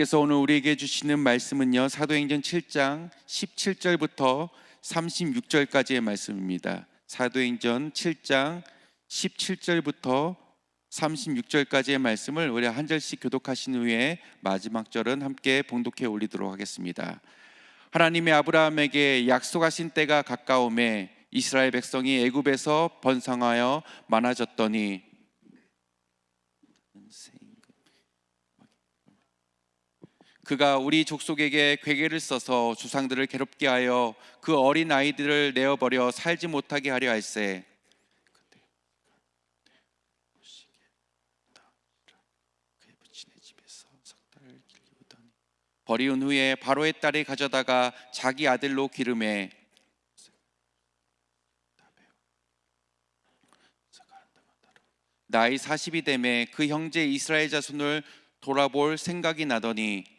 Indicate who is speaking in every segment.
Speaker 1: 하나님께서 오늘 우리에게 주시는 말씀은요, 사도행전 7장 17절부터 36절까지의 말씀입니다. 사도행전 7장 17절부터 36절까지의 말씀을 우리 한 절씩 교독하신 후에 마지막 절은 함께 봉독해 올리도록 하겠습니다. 하나님이 아브라함에게 약속하신 때가 가까움에 이스라엘 백성이 애굽에서 번성하여 많아졌더니 그가 우리 족속에게 괴계를 써서 주상들을 괴롭게 하여 그 어린 아이들을 내어버려 살지 못하게 하려 할세. 버리운 후에 바로의 딸이 가져다가 자기 아들로 기름해 나이 40이 되매 그 형제 이스라엘 자손을 돌아볼 생각이 나더니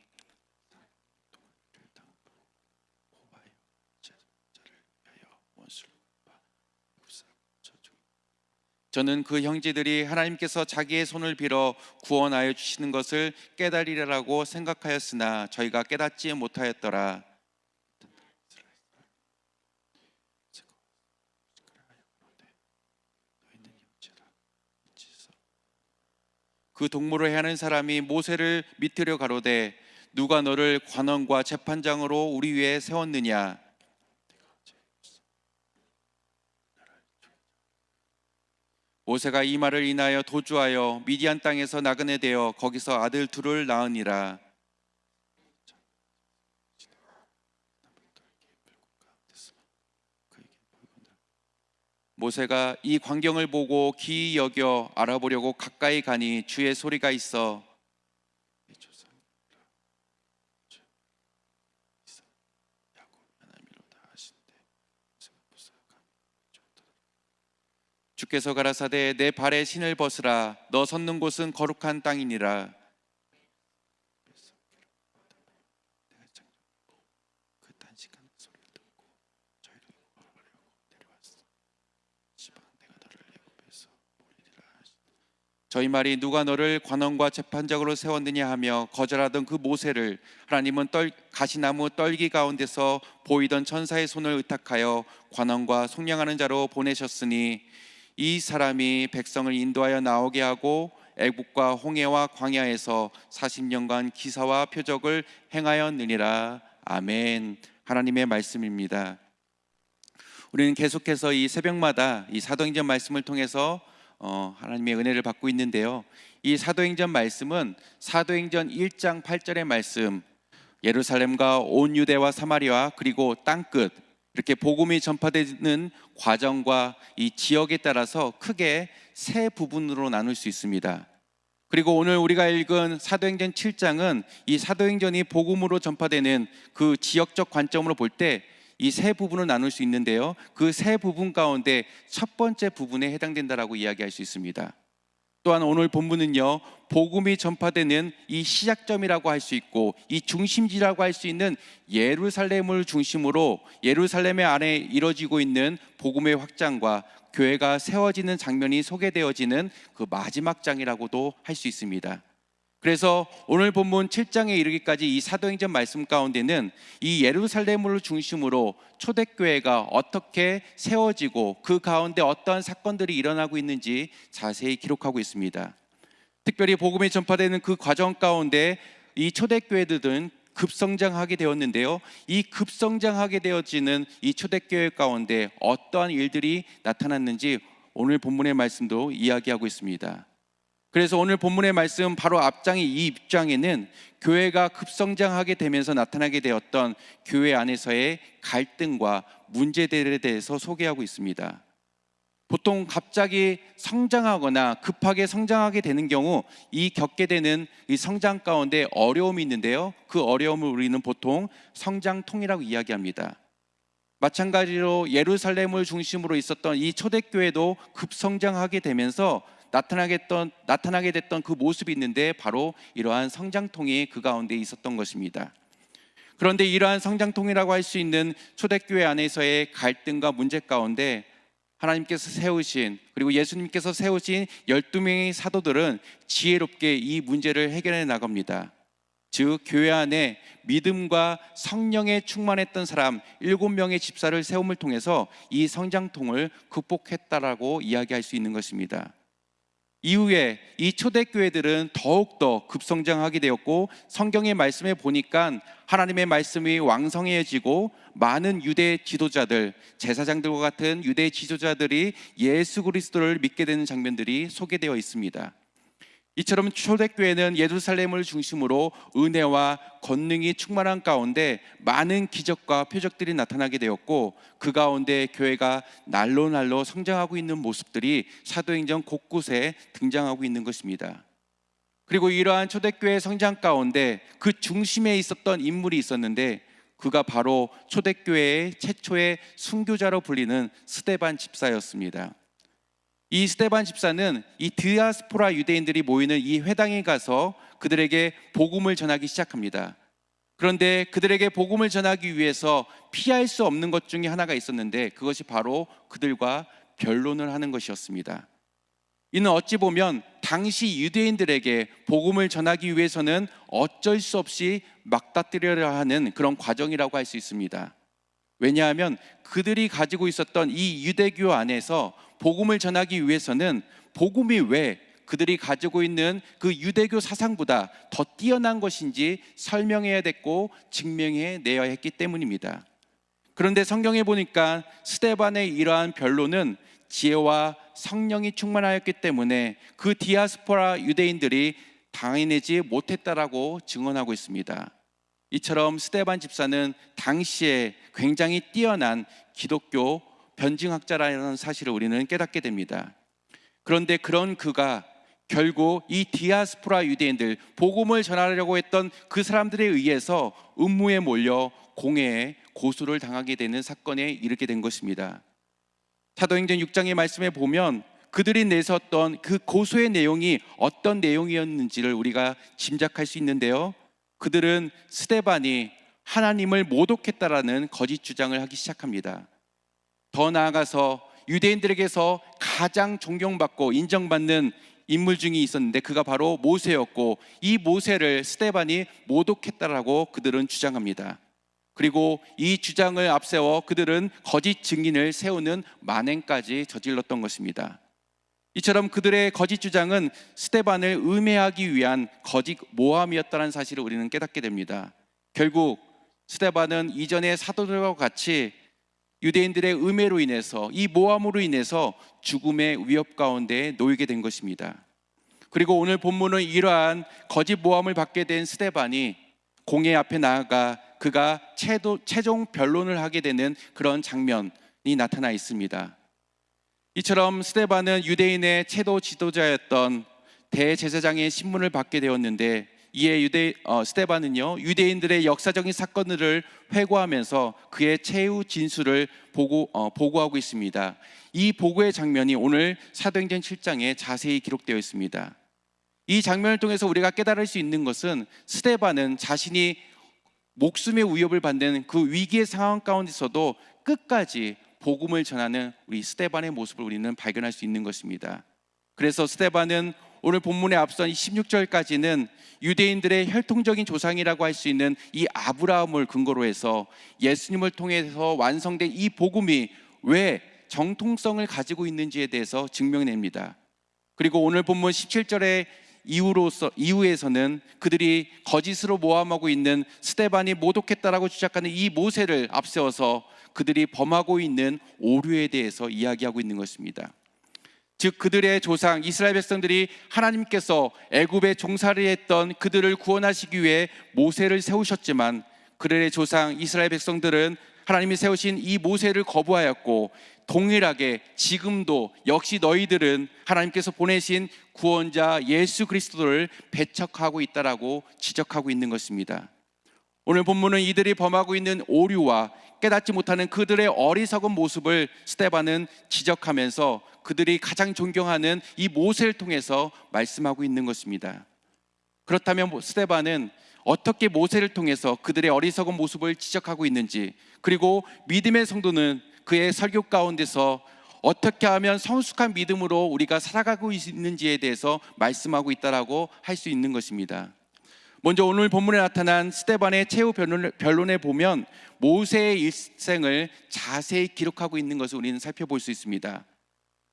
Speaker 1: 저는 그 형제들이 하나님께서 자기의 손을 빌어 구원하여 주시는 것을 깨달으리라고 생각하였으나 저희가 깨닫지 못하였더라. 그 동물을 해하는 사람이 모세를 밑으려 가로되 누가 너를 관원과 재판장으로 우리 위에 세웠느냐? 모세가 이 말을 인하여 도주하여 미디안 땅에서 나그네 되어 거기서 아들 둘을 낳으니라. 모세가 이 광경을 보고 기이 여겨 알아보려고 가까이 가니 주의 소리가 있어 주께서 가라사대 내 발에 신을 벗으라 너 섰는 곳은 거룩한 땅이니라. 저희 말이 누가 너를 관원과 재판장으로 세웠느냐 하며 거절하던 그 모세를 하나님은 가시나무 떨기 가운데서 보이던 천사의 손을 의탁하여 관원과 속량하는 자로 보내셨으니 이 사람이 백성을 인도하여 나오게 하고 애국과 홍해와 광야에서 40년간 기사와 표적을 행하였느니라. 아멘. 하나님의 말씀입니다. 우리는 계속해서 이 새벽마다 이 사도행전 말씀을 통해서 하나님의 은혜를 받고 있는데요, 이 사도행전 말씀은 사도행전 1장 8절의 말씀, 예루살렘과 온 유대와 사마리아 그리고 땅끝 이렇게 복음이 전파되는 과정과 이 지역에 따라서 크게 세 부분으로 나눌 수 있습니다. 그리고 오늘 우리가 읽은 사도행전 7장은 이 사도행전이 복음으로 전파되는 그 지역적 관점으로 볼 때 이 세 부분을 나눌 수 있는데요, 그 세 부분 가운데 첫 번째 부분에 해당된다라고 이야기할 수 있습니다. 또한 오늘 본문은요, 복음이 전파되는 이 시작점이라고 할 수 있고 이 중심지라고 할 수 있는 예루살렘을 중심으로 예루살렘의 안에 이루어지고 있는 복음의 확장과 교회가 세워지는 장면이 소개되어지는 그 마지막 장이라고도 할 수 있습니다. 그래서 오늘 본문 7장에 이르기까지 이 사도행전 말씀 가운데는 이 예루살렘을 중심으로 초대교회가 어떻게 세워지고 그 가운데 어떠한 사건들이 일어나고 있는지 자세히 기록하고 있습니다. 특별히 복음이 전파되는 그 과정 가운데 이 초대교회들은 급성장하게 되었는데요, 이 급성장하게 되어지는 이 초대교회 가운데 어떠한 일들이 나타났는지 오늘 본문의 말씀도 이야기하고 있습니다. 그래서 오늘 본문의 말씀 바로 앞장의 이 입장에는 교회가 급성장하게 되면서 나타나게 되었던 교회 안에서의 갈등과 문제들에 대해서 소개하고 있습니다. 보통 갑자기 성장하거나 급하게 성장하게 되는 경우 이 겪게 되는 이 성장 가운데 어려움이 있는데요, 그 어려움을 우리는 보통 성장통이라고 이야기합니다. 마찬가지로 예루살렘을 중심으로 있었던 이 초대교회도 급성장하게 되면서 나타나게 됐던 그 모습이 있는데 바로 이러한 성장통이 그 가운데 있었던 것입니다. 그런데 이러한 성장통이라고 할 수 있는 초대교회 안에서의 갈등과 문제 가운데 하나님께서 세우신, 그리고 예수님께서 세우신 12명의 사도들은 지혜롭게 이 문제를 해결해 나갑니다. 즉 교회 안에 믿음과 성령에 충만했던 사람 7명의 집사를 세움을 통해서 이 성장통을 극복했다라고 이야기할 수 있는 것입니다. 이후에 이 초대교회들은 더욱더 급성장하게 되었고, 성경의 말씀에 보니까 하나님의 말씀이 왕성해지고 많은 유대 지도자들, 제사장들과 같은 유대 지도자들이 예수 그리스도를 믿게 되는 장면들이 소개되어 있습니다. 이처럼 초대교회는 예루살렘을 중심으로 은혜와 권능이 충만한 가운데 많은 기적과 표적들이 나타나게 되었고, 그 가운데 교회가 날로 성장하고 있는 모습들이 사도행전 곳곳에 등장하고 있는 것입니다. 그리고 이러한 초대교회의 성장 가운데 그 중심에 있었던 인물이 있었는데, 그가 바로 초대교회의 최초의 순교자로 불리는 스데반 집사였습니다. 이 스데반 집사는 이 디아스포라 유대인들이 모이는 이 회당에 가서 그들에게 복음을 전하기 시작합니다. 그런데 그들에게 복음을 전하기 위해서 피할 수 없는 것 중에 하나가 있었는데, 그것이 바로 그들과 변론을 하는 것이었습니다. 이는 어찌 보면 당시 유대인들에게 복음을 전하기 위해서는 어쩔 수 없이 막다뜨려야 하는 그런 과정이라고 할 수 있습니다. 왜냐하면 그들이 가지고 있었던 이 유대교 안에서 복음을 전하기 위해서는 복음이 왜 그들이 가지고 있는 그 유대교 사상보다 더 뛰어난 것인지 설명해야 됐고 증명해내야 했기 때문입니다. 그런데 성경에 보니까 스데반의 이러한 변론은 지혜와 성령이 충만하였기 때문에 그 디아스포라 유대인들이 당해내지 못했다라고 증언하고 있습니다. 이처럼 스데반 집사는 당시에 굉장히 뛰어난 기독교 변증학자라는 사실을 우리는 깨닫게 됩니다. 그런데 그런 그가 결국 이 디아스포라 유대인들, 복음을 전하려고 했던 그 사람들에 의해서 음모에 몰려 공회에 고소를 당하게 되는 사건에 이르게 된 것입니다. 사도행전 6장의 말씀에 보면 그들이 내섰던 그 고소의 내용이 어떤 내용이었는지를 우리가 짐작할 수 있는데요, 그들은 스데반이 하나님을 모독했다라는 거짓 주장을 하기 시작합니다. 더 나아가서 유대인들에게서 가장 존경받고 인정받는 인물 중에 있었는데 그가 바로 모세였고, 이 모세를 스데반이 모독했다라고 그들은 주장합니다. 그리고 이 주장을 앞세워 그들은 거짓 증인을 세우는 만행까지 저질렀던 것입니다. 이처럼 그들의 거짓 주장은 스데반을 음해하기 위한 거짓 모함이었다는 사실을 우리는 깨닫게 됩니다. 결국 스데반은 이전의 사도들과 같이 유대인들의 음해로 인해서, 이 모함으로 인해서 죽음의 위협 가운데 놓이게 된 것입니다. 그리고 오늘 본문은 이러한 거짓 모함을 받게 된 스데반이 공회 앞에 나아가 그가 최종 변론을 하게 되는 그런 장면이 나타나 있습니다. 이처럼 스데반은 유대인의 최고 지도자였던 대제사장의 신분을 받게 되었는데, 이에 스데반은요 유대인들의 역사적인 사건들을 회고하면서 그의 최후 진술을 보고하고 있습니다. 이 보고의 장면이 오늘 사도행전 7장에 자세히 기록되어 있습니다. 이 장면을 통해서 우리가 깨달을 수 있는 것은 스데반은 자신이 목숨의 위협을 받는 그 위기의 상황 가운데서도 끝까지 복음을 전하는 우리 스데반의 모습을 우리는 발견할 수 있는 것입니다. 그래서 스데반은 오늘 본문에 앞선 16절까지는 유대인들의 혈통적인 조상이라고 할 수 있는 이 아브라함을 근거로 해서 예수님을 통해서 완성된 이 복음이 왜 정통성을 가지고 있는지에 대해서 증명냅니다. 그리고 오늘 본문 17절의 이후에서는 그들이 거짓으로 모함하고 있는 스데반이 모독했다라고 주장하는 이 모세를 앞세워서 그들이 범하고 있는 오류에 대해서 이야기하고 있는 것입니다. 즉 그들의 조상 이스라엘 백성들이 하나님께서 애굽에 종살이 했던 그들을 구원하시기 위해 모세를 세우셨지만, 그들의 조상 이스라엘 백성들은 하나님이 세우신 이 모세를 거부하였고, 동일하게 지금도 역시 너희들은 하나님께서 보내신 구원자 예수 그리스도를 배척하고 있다라고 지적하고 있는 것입니다. 오늘 본문은 이들이 범하고 있는 오류와 깨닫지 못하는 그들의 어리석은 모습을 스데반은 지적하면서 그들이 가장 존경하는 이 모세를 통해서 말씀하고 있는 것입니다. 그렇다면 스데반은 어떻게 모세를 통해서 그들의 어리석은 모습을 지적하고 있는지, 그리고 믿음의 성도는 그의 설교 가운데서 어떻게 하면 성숙한 믿음으로 우리가 살아가고 있는지에 대해서 말씀하고 있다라고 할 수 있는 것입니다. 먼저 오늘 본문에 나타난 스데반의 최후 변론에 보면 모세의 일생을 자세히 기록하고 있는 것을 우리는 살펴볼 수 있습니다.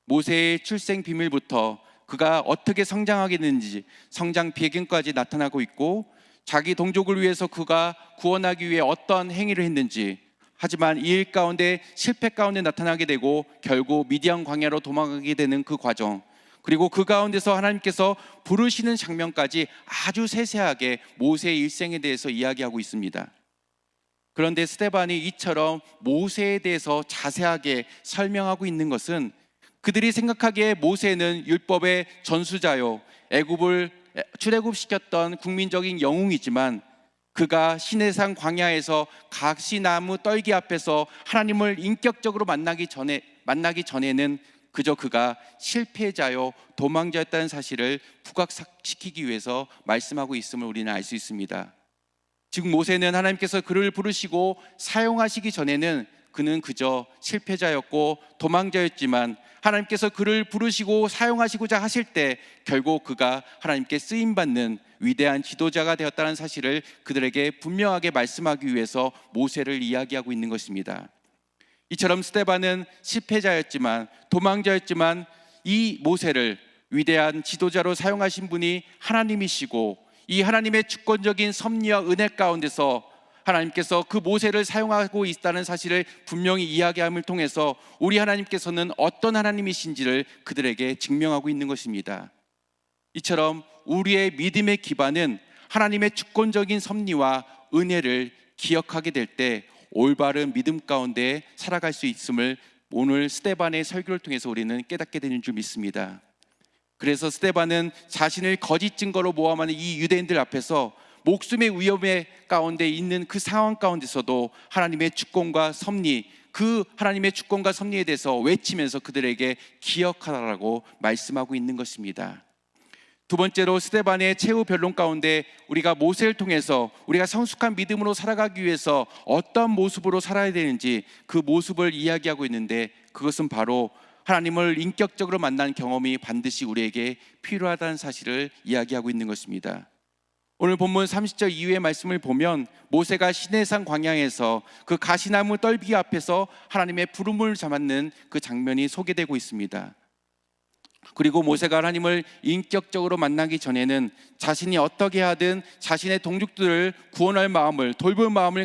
Speaker 1: 모세의 출생 비밀부터 그가 어떻게 성장하게 됐는지 성장 배경까지 나타나고 있고, 자기 동족을 위해서 그가 구원하기 위해 어떤 행위를 했는지, 하지만 이 일 가운데 실패 가운데 나타나게 되고 결국 미디안 광야로 도망가게 되는 그 과정, 그리고 그 가운데서 하나님께서 부르시는 장면까지 아주 세세하게 모세의 일생에 대해서 이야기하고 있습니다. 그런데 스데반이 이처럼 모세에 대해서 자세하게 설명하고 있는 것은 그들이 생각하기에 모세는 율법의 전수자요, 애굽을 출애굽시켰던 국민적인 영웅이지만 그가 시내산 광야에서 각시나무 떨기 앞에서 하나님을 인격적으로 만나기 전에는 그저 그가 실패자요 도망자였다는 사실을 부각시키기 위해서 말씀하고 있음을 우리는 알 수 있습니다. 즉 모세는 하나님께서 그를 부르시고 사용하시기 전에는 그는 그저 실패자였고 도망자였지만, 하나님께서 그를 부르시고 사용하시고자 하실 때 결국 그가 하나님께 쓰임받는 위대한 지도자가 되었다는 사실을 그들에게 분명하게 말씀하기 위해서 모세를 이야기하고 있는 것입니다. 이처럼 스데반은 실패자였지만 도망자였지만 이 모세를 위대한 지도자로 사용하신 분이 하나님이시고, 이 하나님의 주권적인 섭리와 은혜 가운데서 하나님께서 그 모세를 사용하고 있다는 사실을 분명히 이야기함을 통해서 우리 하나님께서는 어떤 하나님이신지를 그들에게 증명하고 있는 것입니다. 이처럼 우리의 믿음의 기반은 하나님의 주권적인 섭리와 은혜를 기억하게 될 때 올바른 믿음 가운데 살아갈 수 있음을 오늘 스데반의 설교를 통해서 우리는 깨닫게 되는 줄 믿습니다. 그래서 스데반은 자신을 거짓 증거로 모함하는 이 유대인들 앞에서 목숨의 위험에 가운데 있는 그 상황 가운데서도 하나님의 주권과 섭리, 그 하나님의 주권과 섭리에 대해서 외치면서 그들에게 기억하라고 말씀하고 있는 것입니다. 두 번째로 스데반의 최후 변론 가운데 우리가 모세를 통해서 우리가 성숙한 믿음으로 살아가기 위해서 어떤 모습으로 살아야 되는지 그 모습을 이야기하고 있는데, 그것은 바로 하나님을 인격적으로 만난 경험이 반드시 우리에게 필요하다는 사실을 이야기하고 있는 것입니다. 오늘 본문 30절 이후의 말씀을 보면 모세가 시내산 광야에서 그 가시나무 떨기 앞에서 하나님의 부름을 잡는 그 장면이 소개되고 있습니다. 그리고 모세가 하나님을 인격적으로 만나기 전에는 자신이 어떻게 하든 자신의 동족들을 구원할 마음을, 돌볼 마음을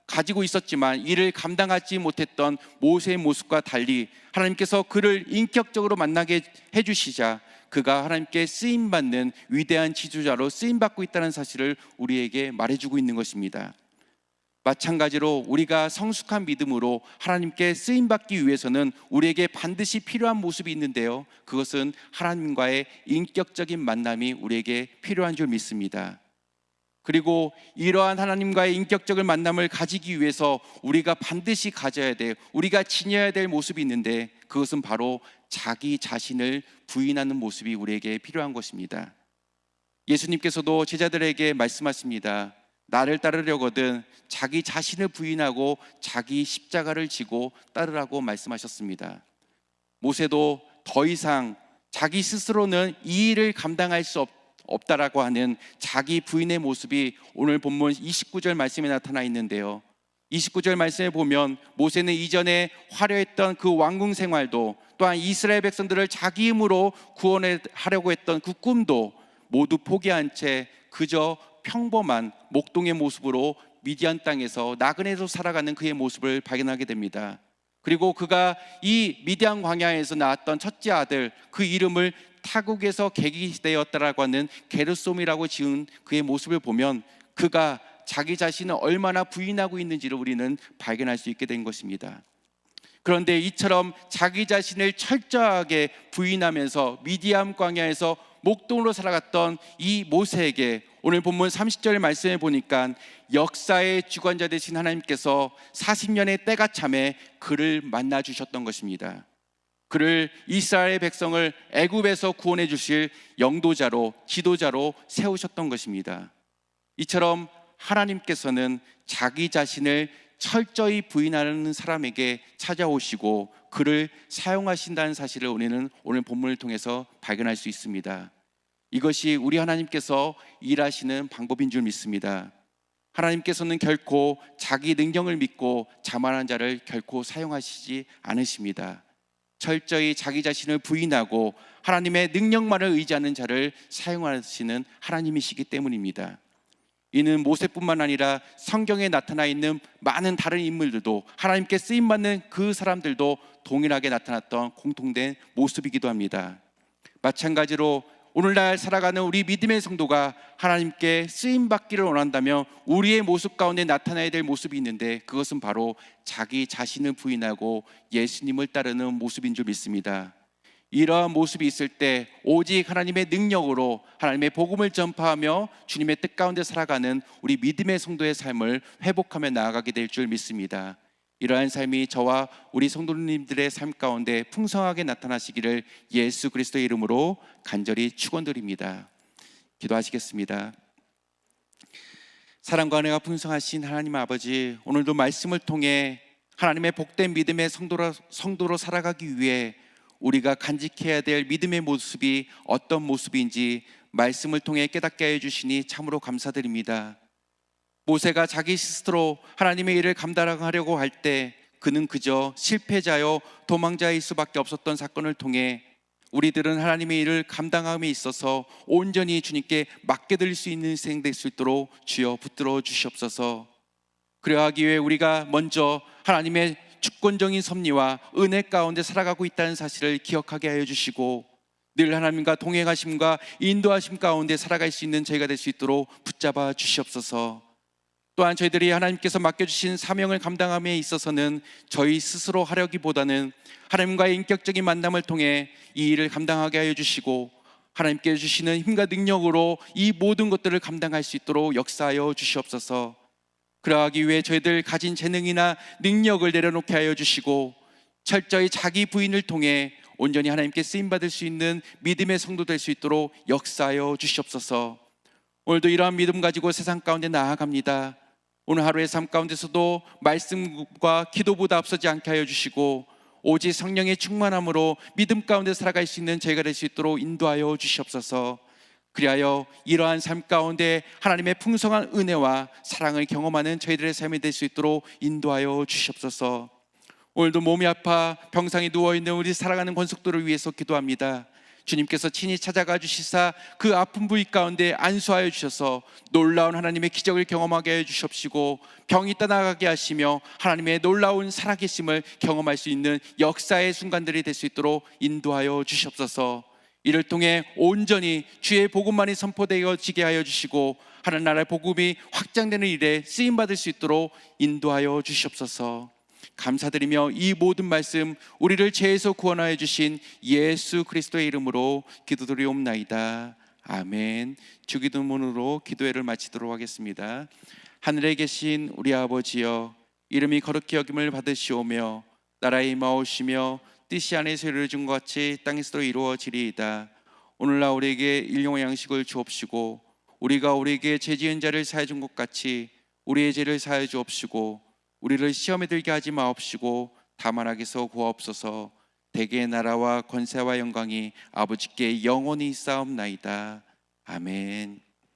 Speaker 1: 가지고 있었지만 이를 감당하지 못했던 모세의 모습과 달리 하나님께서 그를 인격적으로 만나게 해주시자 그가 하나님께 쓰임받는 위대한 지도자로 쓰임받고 있다는 사실을 우리에게 말해주고 있는 것입니다. 마찬가지로 우리가 성숙한 믿음으로 하나님께 쓰임받기 위해서는 우리에게 반드시 필요한 모습이 있는데요, 그것은 하나님과의 인격적인 만남이 우리에게 필요한 줄 믿습니다. 그리고 이러한 하나님과의 인격적인 만남을 가지기 위해서 우리가 반드시 가져야 될, 우리가 지녀야 될 모습이 있는데, 그것은 바로 자기 자신을 부인하는 모습이 우리에게 필요한 것입니다. 예수님께서도 제자들에게 말씀하십니다. 나를 따르려거든 자기 자신을 부인하고 자기 십자가를 지고 따르라고 말씀하셨습니다. 모세도 더 이상 자기 스스로는 이 일을 감당할 수 없다라고 하는 자기 부인의 모습이 오늘 본문 29절 말씀에 나타나 있는데요, 29절 말씀에 보면 모세는 이전에 화려했던 그 왕궁 생활도, 또한 이스라엘 백성들을 자기 힘으로 구원하려고 했던 그 꿈도 모두 포기한 채 그저 평범한 목동의 모습으로 미디안 땅에서 나그네로 살아가는 그의 모습을 발견하게 됩니다. 그리고 그가 이 미디안 광야에서 낳았던 첫째 아들, 그 이름을 타국에서 계기되었다라고 하는 게르솜이라고 지은 그의 모습을 보면 그가 자기 자신을 얼마나 부인하고 있는지를 우리는 발견할 수 있게 된 것입니다. 그런데 이처럼 자기 자신을 철저하게 부인하면서 미디안 광야에서 목동으로 살아갔던 이 모세에게 오늘 본문 30절 말씀에 보니까 역사의 주관자 되신 하나님께서 40년의 때가 참에 그를 만나 주셨던 것입니다. 그를 이스라엘 백성을 애굽에서 구원해 주실 영도자로, 지도자로 세우셨던 것입니다. 이처럼 하나님께서는 자기 자신을 철저히 부인하는 사람에게 찾아오시고 그를 사용하신다는 사실을 우리는 오늘 본문을 통해서 발견할 수 있습니다. 이것이 우리 하나님께서 일하시는 방법인 줄 믿습니다. 하나님께서는 결코 자기 능력을 믿고 자만한 자를 결코 사용하시지 않으십니다. 철저히 자기 자신을 부인하고 하나님의 능력만을 의지하는 자를 사용하시는 하나님이시기 때문입니다. 이는 모세뿐만 아니라 성경에 나타나 있는 많은 다른 인물들도, 하나님께 쓰임받는 그 사람들도 동일하게 나타났던 공통된 모습이기도 합니다. 마찬가지로 오늘날 살아가는 우리 믿음의 성도가 하나님께 쓰임받기를 원한다면 우리의 모습 가운데 나타나야 될 모습이 있는데, 그것은 바로 자기 자신을 부인하고 예수님을 따르는 모습인 줄 믿습니다. 이러한 모습이 있을 때 오직 하나님의 능력으로 하나님의 복음을 전파하며 주님의 뜻 가운데 살아가는 우리 믿음의 성도의 삶을 회복하며 나아가게 될 줄 믿습니다. 이러한 삶이 저와 우리 성도님들의 삶 가운데 풍성하게 나타나시기를 예수 그리스도의 이름으로 간절히 축원드립니다. 기도하시겠습니다. 사랑과 은혜가 풍성하신 하나님 아버지, 오늘도 말씀을 통해 하나님의 복된 믿음의 성도로 살아가기 위해 우리가 간직해야 될 믿음의 모습이 어떤 모습인지 말씀을 통해 깨닫게 해주시니 참으로 감사드립니다. 모세가 자기 스스로 하나님의 일을 감당하려고 할 때 그는 그저 실패자요 도망자일 수밖에 없었던 사건을 통해 우리들은 하나님의 일을 감당함에 있어서 온전히 주님께 맡겨드릴 수 있는 인생 될 수 있도록 주여 붙들어 주시옵소서. 그러하기 위해 우리가 먼저 하나님의 주권적인 섭리와 은혜 가운데 살아가고 있다는 사실을 기억하게 하여 주시고, 늘 하나님과 동행하심과 인도하심 가운데 살아갈 수 있는 저희가 될 수 있도록 붙잡아 주시옵소서. 또한 저희들이 하나님께서 맡겨주신 사명을 감당함에 있어서는 저희 스스로 하려기보다는 하나님과의 인격적인 만남을 통해 이 일을 감당하게 하여 주시고, 하나님께 주시는 힘과 능력으로 이 모든 것들을 감당할 수 있도록 역사하여 주시옵소서. 그러하기 위해 저희들 가진 재능이나 능력을 내려놓게 하여 주시고, 철저히 자기 부인을 통해 온전히 하나님께 쓰임받을 수 있는 믿음의 성도 될 수 있도록 역사하여 주시옵소서. 오늘도 이러한 믿음 가지고 세상 가운데 나아갑니다. 오늘 하루의 삶 가운데서도 말씀과 기도보다 앞서지 않게 하여 주시고, 오직 성령의 충만함으로 믿음 가운데 살아갈 수 있는 저희가 될 수 있도록 인도하여 주시옵소서. 그리하여 이러한 삶 가운데 하나님의 풍성한 은혜와 사랑을 경험하는 저희들의 삶이 될 수 있도록 인도하여 주시옵소서. 오늘도 몸이 아파 병상에 누워있는 우리 사랑하는 권속들을 위해서 기도합니다. 주님께서 친히 찾아가 주시사 그 아픈 부위 가운데 안수하여 주셔서 놀라운 하나님의 기적을 경험하게 해 주시옵시고, 병이 떠나가게 하시며 하나님의 놀라운 살아계심을 경험할 수 있는 역사의 순간들이 될 수 있도록 인도하여 주시옵소서. 이를 통해 온전히 주의 복음만이 선포되어지게 하여 주시고, 하나님 나라의 복음이 확장되는 일에 쓰임받을 수 있도록 인도하여 주시옵소서. 감사드리며 이 모든 말씀 우리를 죄에서 구원하여 주신 예수 그리스도의 이름으로 기도드리옵나이다. 아멘. 주기도문으로 기도회를 마치도록 하겠습니다. 하늘에 계신 우리 아버지여, 이름이 거룩히 여김을 받으시오며 나라의 임하오시며 뜻이 하늘에서 이루어진 것 같이 땅에서도 이루어지리이다. 오늘날 우리에게 일용할 양식을 주옵시고, 우리가 우리에게 죄 지은 자를 사하여 준 것 같이 우리의 죄를 사하여 주옵시고, 우리를 시험에 들게 하지 마옵시고 다만 악에서 구하옵소서. 대개의 나라와 권세와 영광이 아버지께 영원히 있사옵나이다. 아멘.